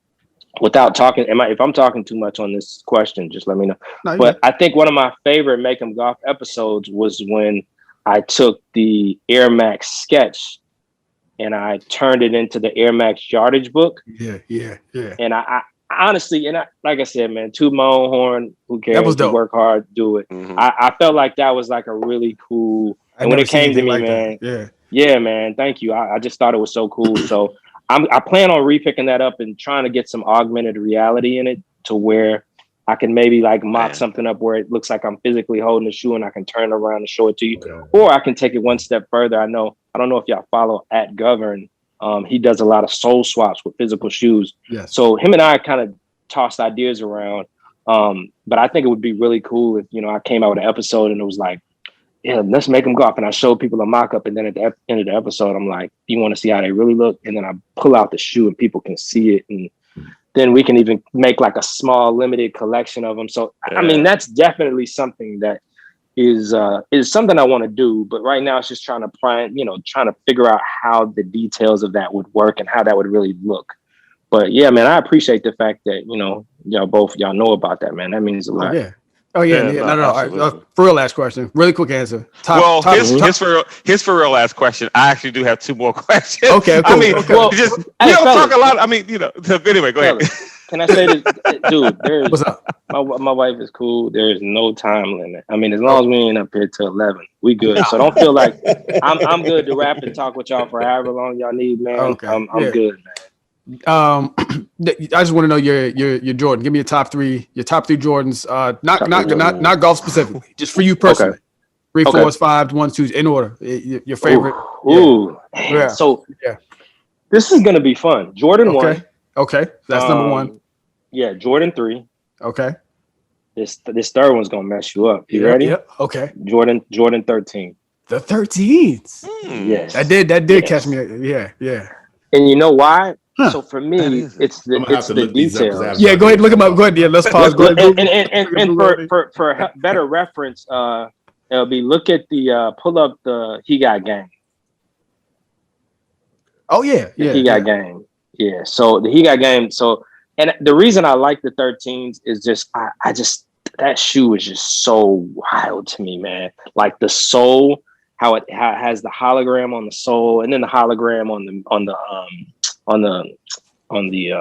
Without talking, if I'm talking too much on this question, just let me know. No, but I think one of my favorite Make 'em Golf episodes was when I took the Air Max sketch and I turned it into the Air Max yardage book. Yeah. And I honestly, and like I said, man, toot my own horn. Who cares? That was dope. Work hard, do it. Mm-hmm. I felt like that was like a really cool. And when it came to me, like man, yeah, man, thank you. I just thought it was so cool. So I plan on repicking that up and trying to get some augmented reality in it to where I can maybe like mock something up where it looks like I'm physically holding the shoe and I can turn around and show it to you. Okay. Or I can take it one step further. I don't know if y'all follow @Govern. He does a lot of soul swaps with physical shoes. Yes. So him and I kind of tossed ideas around. But I think it would be really cool if, I came out with an episode and it was like, yeah, let's make them golf. And I showed people a mock-up. And then at the end of the episode, I'm like, you want to see how they really look? And then I pull out the shoe and people can see it. And then we can even make like a small limited collection of them. So, I mean, that's definitely something that is something I want to do. But right now it's just trying to figure out how the details of that would work and how that would really look. But yeah, man, I appreciate the fact that, y'all know about that, man. That means a lot. Oh yeah. No. All right, for real last question. Really quick answer. His for real last question. I actually do have 2 more questions. Okay. Cool. I mean, we don't talk a lot. I mean, so anyway, go ahead. Can I say this, dude? What's up? My wife is cool. There is no time limit. I mean, as long as we ain't up here till 11, we good. So don't feel like I'm good to rap and talk with y'all for however long y'all need, man. Okay. I'm good, man. I just want to know your Jordan. Give me your top three Jordans. Not golf specifically, just for you personally. Okay. 3, 4s, 5s, 1s, 2s in order. Your favorite. Ooh. Yeah. So this is gonna be fun. Jordan 1. Okay, that's number 1. Yeah, Jordan 3. Okay. This third one's gonna mess you up. You ready? Yep. Okay. Jordan 13. The 13s. Yes. That did catch me. Yeah. And you know why? Huh. So for me, it's the details. Yeah, go ahead, look them up. Go ahead. Yeah, let's pause. Go ahead. And for better reference, it'll be look at the pull up the He Got Game. Oh yeah. He Got Game. Yeah. So the He Got Game. So and the reason I like the 13s is just I just that shoe is just so wild to me, man. Like the sole, how it has the hologram on the sole, and then the hologram on the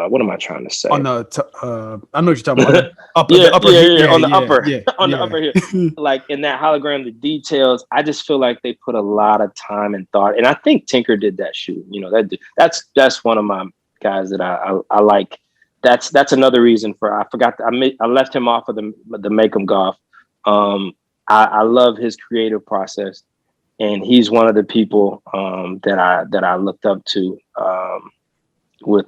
what am I trying to say? I know what you're talking about. On the upper here. Like in that hologram, the details, I just feel like they put a lot of time and thought. And I think Tinker did that shoe. That's one of my guys that I like. That's another reason I left him off of the Make 'em Golf. I love his creative process. And he's one of the people that I looked up to with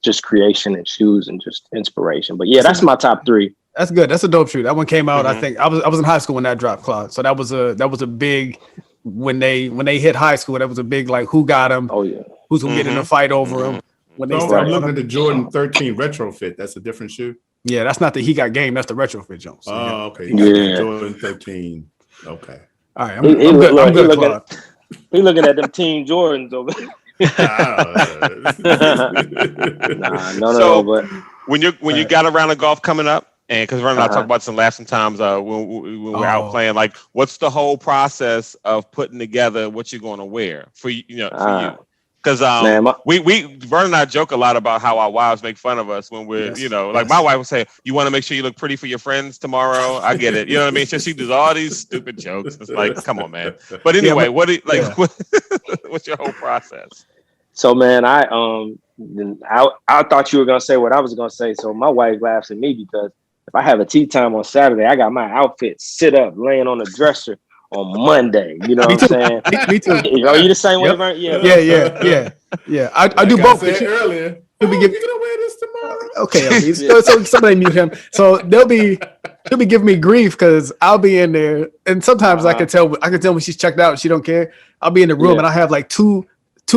just creation and shoes and just inspiration. But yeah, that's my top 3. That's good. That's a dope shoe. That one came out. I think I was in high school when that dropped, Claude. So that was a big when they hit high school. That was a big like who got him? Oh yeah, who's gonna get in a fight over him? When they started looking at the Jordan 13 retrofit, that's a different shoe. Yeah, that's not the He Got Game. That's the retrofit Jones. So, okay. Yeah, Jordan 13. Okay. All right, I'm good. He looking at them Team Jordans over there. But when you got a round of golf coming up, and because Vernon and I talked about some last times when we're out playing, like what's the whole process of putting together what you're going to wear for you? Because Vernon and I joke a lot about how our wives make fun of us when we're, like my wife would say, you want to make sure you look pretty for your friends tomorrow. I get it. You know what I mean? So she does all these stupid jokes. It's like, come on, man. But anyway, what's your whole process? So, man, I thought you were going to say what I was going to say. So my wife laughs at me because if I have a tea time on Saturday, I got my outfit sit up laying on the dresser on Monday, you know what I'm saying? Me too. Are you the same way, Vern? Yeah. I do both. Earlier. You gonna wear this tomorrow? Okay. So somebody mute him. So she'll be giving me grief because I'll be in there, and sometimes I can tell when she's checked out and she don't care. I'll be in the room and I have like two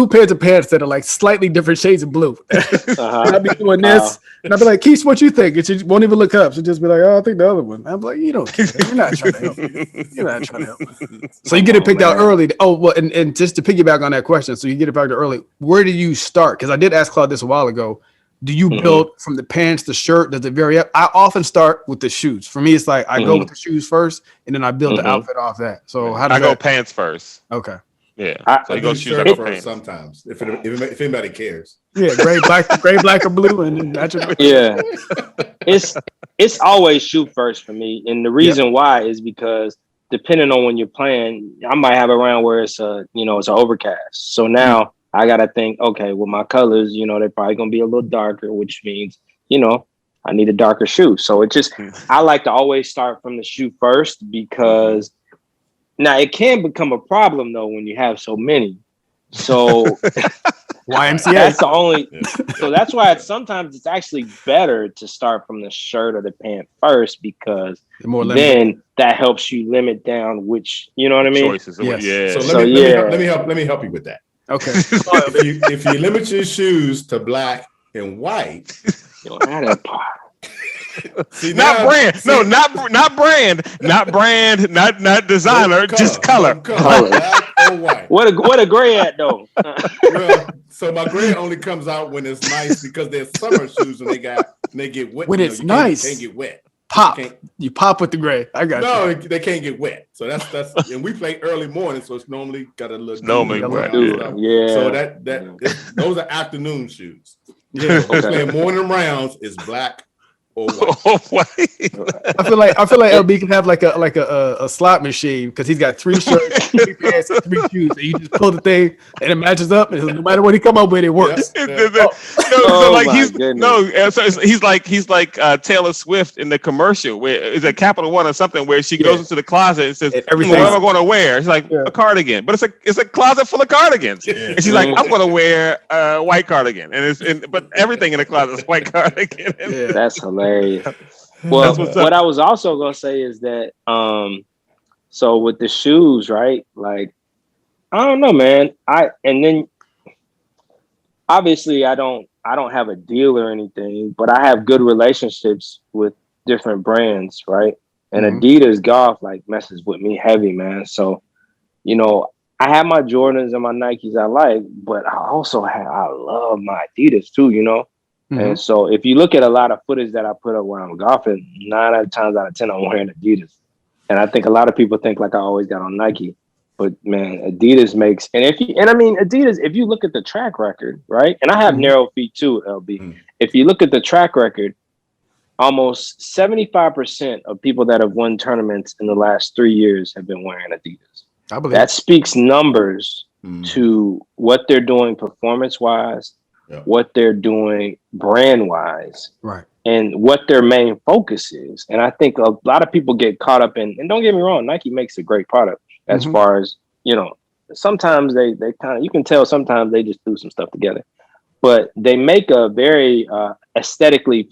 pairs of pants that are like slightly different shades of blue. And I'll be doing this, and I'll be like, Keith, what you think? And she won't even look up. She'll just be like, oh, I think the other one. I'm like, you don't care. You're not trying to help me. So you get it picked out early. Oh, well, and just to piggyback on that question, so you get it picked out early. Where do you start? Because I did ask Claude this a while ago. Do you build from the pants, the shirt? Does it vary up? I often start with the shoes. For me, it's like I go with the shoes first, and then I build the outfit off that. So how do I go pants first? Okay. Yeah, so you go shoes first sometimes if anybody cares. Yeah, gray, black, or blue, and natural. Yeah, it's always shoe first for me, and the reason why is because depending on when you're playing, I might have a round where it's it's an overcast. So now I gotta think, okay, well, my colors, they're probably gonna be a little darker, which means, I need a darker shoe. So I like to always start from the shoe first, because now it can become a problem though when you have so many. So YMCA. That's the only. So that's why sometimes it's actually better to start from the shirt or the pant first, because then that helps you limit down which, you know what I mean? Choices. Yes. Yeah. So let me help you with that. Okay. if you limit your shoes to black and white, you don't have that part. See, not brand. No, not brand, not designer, just color. Black or white. What a gray at though? Well, so my gray only comes out when it's nice, because they're summer shoes and they get wet. When it's nice, can't get wet. You pop with the gray. I got you. No, they can't get wet. So that's and we play early morning, so it's normally got a little wet. Yeah. So those are afternoon shoes. Yeah. Playing morning rounds is black or white. I feel like LB can have like a slot machine, because he's got 3 shirts, 3 pants, and 3 shoes. And you just pull the thing and it matches up, and no matter what he come up with, it works. He's like Taylor Swift in the commercial where it's a Capital One or something, where she goes into the closet and says, "What am I going to wear?" It's like a cardigan, but it's a closet full of cardigans, and she's like, "I'm going to wear a white cardigan," but everything in the closet is white cardigan. That's hilarious. Well, what I was also gonna say is that so with the shoes, right? Like, I don't know, man. And then obviously I don't have a deal or anything, but I have good relationships with different brands, right? And Adidas Golf like messes with me heavy, man. So, I have my Jordans and my Nikes I like, but I love my Adidas too, And so if you look at a lot of footage that I put up when I'm golfing, 9 times out of 10, I'm wearing Adidas. And I think a lot of people think like I always got on Nike, but man, Adidas makes, Adidas, if you look at the track record, right? And I have narrow feet too, LB. If you look at the track record, almost 75% of people that have won tournaments in the last 3 years have been wearing Adidas. I believe that speaks numbers to what they're doing performance-wise, what they're doing brand-wise, right, and what their main focus is. And I think a lot of people get caught up in, and don't get me wrong, Nike makes a great product as far as, sometimes they kind of, you can tell sometimes they just threw some stuff together, but they make a very aesthetically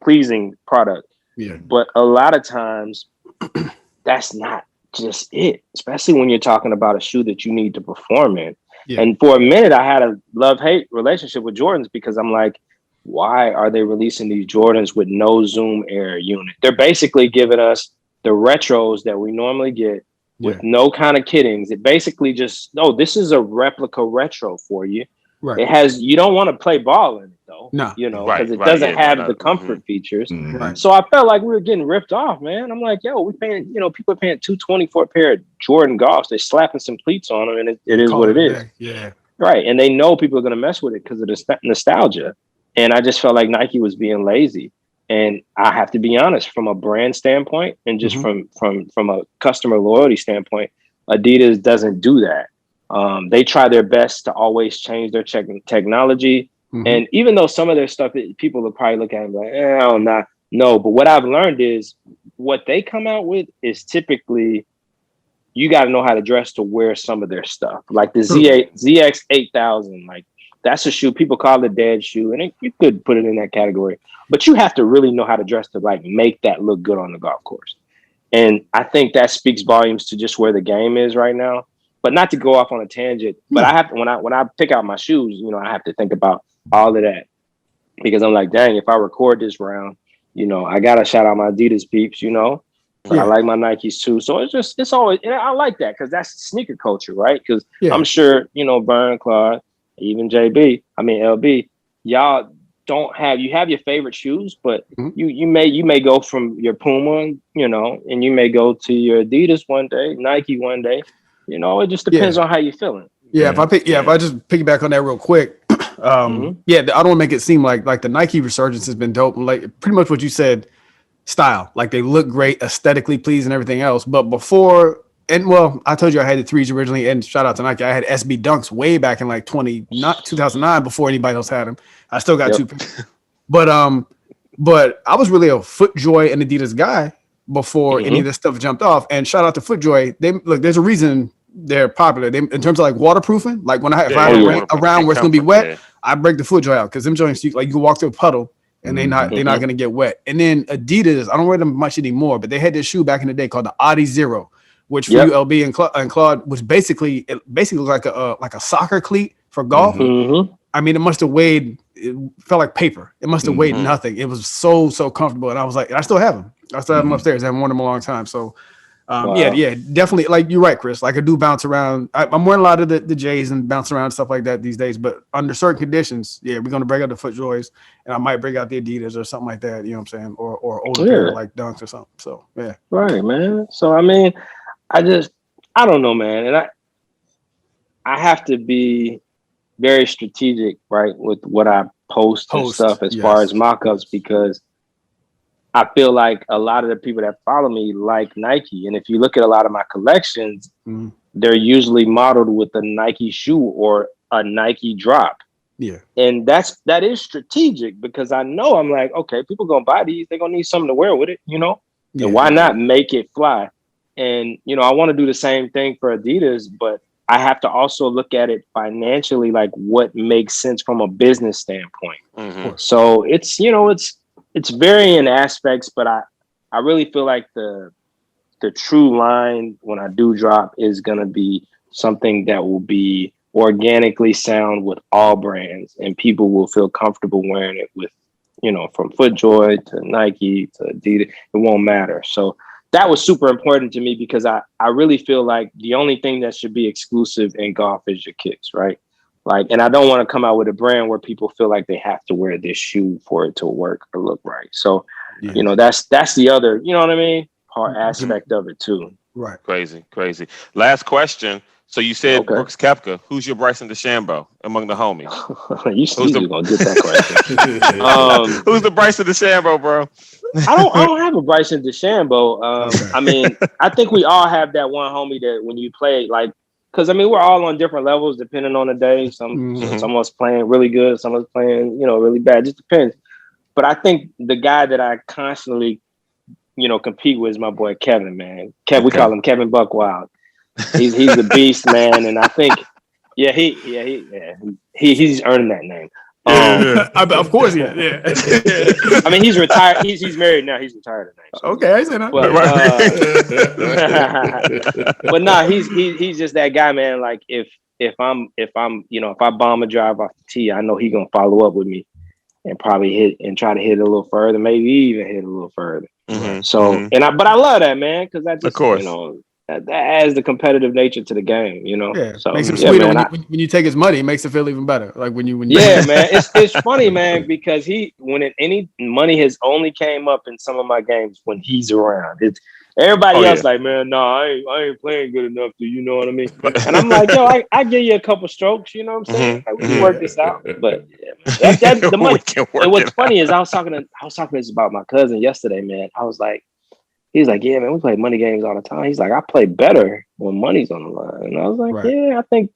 pleasing product. Yeah. But a lot of times that's not just it, especially when you're talking about a shoe that you need to perform in. Yeah. And for a minute, I had a love-hate relationship with Jordans, because I'm like, why are they releasing these Jordans with no Zoom Air unit? They're basically giving us the retros that we normally get with no kind of kiddings. It basically just, this is a replica retro for you. Right. It has, you don't want to play ball in it though, because it doesn't have the comfort features. Right. So I felt like we were getting ripped off, man. I'm like, we paying, people are paying $220 for a pair of Jordan Golfs. They're slapping some cleats on them, and it is what it is. Yeah. Right. And they know people are going to mess with it because of the nostalgia. And I just felt like Nike was being lazy. And I have to be honest, from a brand standpoint and just from a customer loyalty standpoint, Adidas doesn't do that. They try their best to always change their technology. And even though some of their stuff, people will probably look at it and be like, I don't know. No, but what I've learned is what they come out with is typically, you got to know how to dress to wear some of their stuff. Like the ZX 8000, like that's a shoe. People call it a dead shoe, and you could put it in that category. But you have to really know how to dress to like make that look good on the golf course. And I think that speaks volumes to just where the game is right now. But not to go off on a tangent, but I have to, when I pick out my shoes, I have to think about all of that, because I'm like, dang, if I record this round, I gotta shout out my Adidas peeps, I like my Nikes too. So it's always, and I like that because that's sneaker culture, right? Because I'm sure, Burn, Claude, even LB, y'all don't have, you have your favorite shoes, but you may go from your Puma, and you may go to your Adidas one day, Nike one day. It just depends on how you're feeling. Yeah, if I just piggyback on that real quick, I don't want to make it seem like the Nike resurgence has been dope. Like pretty much what you said, style. Like they look great, aesthetically pleasing, and everything else. But before And well, I told you I had the 3s originally, and shout out to Nike. I had SB Dunks way back in like 2009 before anybody else had them. I still got 2 pairs. But I was really a FootJoy and Adidas guy before any of this stuff jumped off. And shout out to FootJoy. They look, there's a reason they're popular. They, in terms of like waterproofing, like when I have around where it's gonna be wet, I break the FootJoy out because them joints you can walk through a puddle and they're not gonna get wet. And then Adidas, I don't wear them much anymore, but they had this shoe back in the day called the Audi Zero, which for you LB and Claude was basically like a soccer cleat for golf. I mean, it must have weighed. It felt like paper. It must have weighed nothing. It was so comfortable, and I was like, I still have them. I still have them upstairs. I haven't worn them in a long time. So, yeah, definitely. Like you're right, Chris. Like I do bounce around. I'm wearing a lot of the J's and bounce around and stuff like that these days. But under certain conditions, yeah, we're gonna break out the FootJoys, and I might break out the Adidas or something like that. You know what I'm saying? Or older pair like Dunks or something. So yeah, right, man. So I mean, I don't know, man, and I have to be very strategic, right, with what I post and stuff as far as mock-ups, because I feel like a lot of the people that follow me like Nike. And if you look at a lot of my collections, they're usually modeled with a Nike shoe or a Nike drop. Yeah. And that is strategic because I know I'm like, okay, people gonna buy these, they're gonna need something to wear with it, you know? Yeah. And why not make it fly? And you know, I want to do the same thing for Adidas, but I have to also look at it financially, like what makes sense from a business standpoint. So it's, you know, it's varying aspects, but I really feel like the true line when I do drop is going to be something that will be organically sound with all brands, and people will feel comfortable wearing it with, you know, from FootJoy to Nike to Adidas, it won't matter. So that was super important to me because I really feel like the only thing that should be exclusive in golf is your kicks, right? Like, and I don't want to come out with a brand where people feel like they have to wear this shoe for it to work or look right. So, you know, that's the other, you know what I mean, part aspect of it too. Right. Crazy. Last question. So you said Brooks Koepka. Who's your Bryson DeChambeau among the homies? You're gonna get that question. Who's the Bryson DeChambeau, bro? I don't have a Bryson DeChambeau. I mean, I think we all have that one homie that when you play, like, because I mean, we're all on different levels depending on the day. Someone's playing really good, someone's playing, you know, really bad. It just depends. But I think the guy that I constantly, you know, compete with is my boy Kevin, man. We call him Kevin Buckwild. He's a beast, man, and I think, he's earning that name. Of course, yeah. I mean, he's retired. He's married now. He's retired now. So. Okay, I said that. But no, he's just that guy, man. Like if I'm you know, if I bomb a drive off the tee, I know he's gonna follow up with me and probably hit and try to hit it a little further, maybe even hit it a little further. So but I love that, man, because that just, of course, you know, that adds the competitive nature to the game, you know. Yeah, so makes it sweeter, man, when you take his money, it makes it feel even better. Like when you man, it's funny, man, because any money has only came up in some of my games when he's around. It's everybody else like, man, no, I ain't playing good enough to, you know what I mean? And I'm like, yo, I give you a couple strokes, you know what I'm saying? Like, we can work this out. But that's the money. And what's funny is I was talking this about my cousin yesterday, man. I was like, he's like, yeah, man, we play money games all the time. He's like, I play better when money's on the line. And I was like, yeah, I think,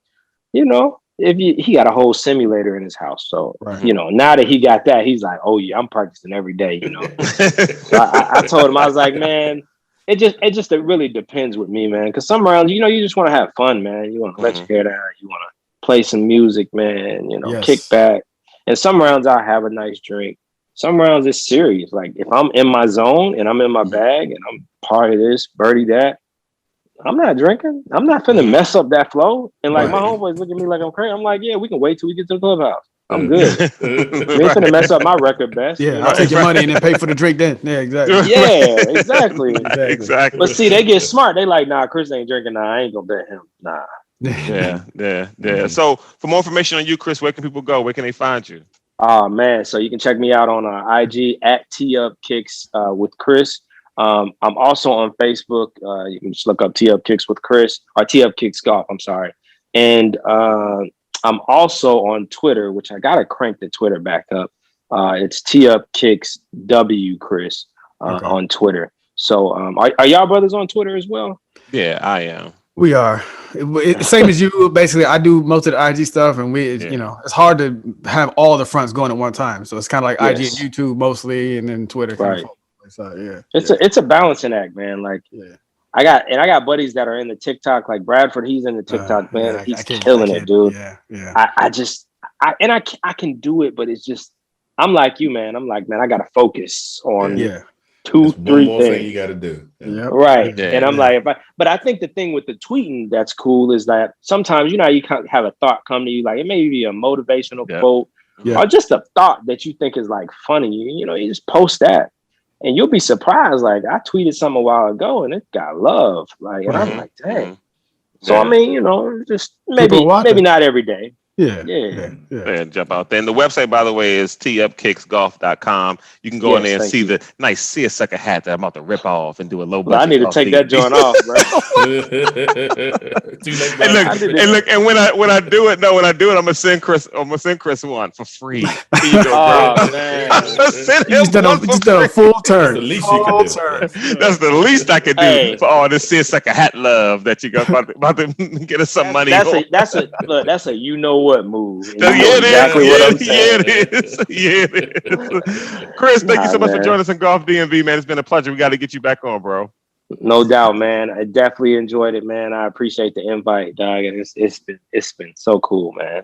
you know, he got a whole simulator in his house. So, you know, now that he got that, he's like, oh yeah, I'm practicing every day, you know. So I told him, I was like, man, it really depends with me, man. Because some rounds, you know, you just want to have fun, man. You want to let your hair down. You want to play some music, man, you know, kick back. And some rounds I'll have a nice drink. Some rounds it's serious. Like if I'm in my zone and I'm in my bag and I'm part of this, birdie that, I'm not drinking. I'm not finna mess up that flow. And like my homeboys look at me like I'm crazy. I'm like, yeah, we can wait till we get to the clubhouse. I'm good. We ain't finna mess up my record best. Yeah, I'll take your money and then pay for the drink then. Yeah, exactly. Yeah, exactly. But see, they get smart. They like, nah, Chris ain't drinking. Nah, I ain't gonna bet him. Nah. Yeah. So for more information on you, Chris, where can people go? Where can they find you? Oh man, so you can check me out on IG at TUpKicks with Chris. I'm also on Facebook. You can just look up TUpKicks with Chris or TUpKicks Golf. I'm sorry, and I'm also on Twitter, which I gotta crank the Twitter back up. It's TUpKicks W Chris on Twitter. So are y'all brothers on Twitter as well? Yeah, I am. We are. Same as you. Basically, I do most of the IG stuff, and it's hard to have all the fronts going at one time. So it's kind of like IG and YouTube mostly, and then Twitter. Right. So It's a balancing act, man. Like I got buddies that are in the TikTok, like Bradford. He's in the TikTok, man. And he's killing it, dude. Yeah. I can do it, but it's just I'm like you, man. I'm like, man, I gotta focus on 2, 3 more things thing you got to do. Right. Yeah, and I'm like, but I think the thing with the tweeting that's cool is that sometimes, you have a thought come to you, like it may be a motivational quote or just a thought that you think is like funny. You just post that and you'll be surprised. Like I tweeted something a while ago and it got love. Like, and I'm like, dang. So, I mean, just maybe not every day. Yeah, jump out there. And the website, by the way, is tupkicksgolf.com. You can go in there and see the nice seersucker hat that I'm about to rip off and do a low budget. I need to take that joint off, bro. And when I do it, I'm gonna send Chris one for free. Here you go, bro. Oh, man. Just done a full turn. That's the least you can do. That's the least I can do for all this seersucker hat love that you got about to get us some money. That's a what move. Exactly what I'm saying. It is. Chris, thank you so much for joining us on Golf DMV, man. It's been a pleasure. We got to get you back on, bro. No doubt, man. I definitely enjoyed it, man. I appreciate the invite, dog. And it's been so cool, man.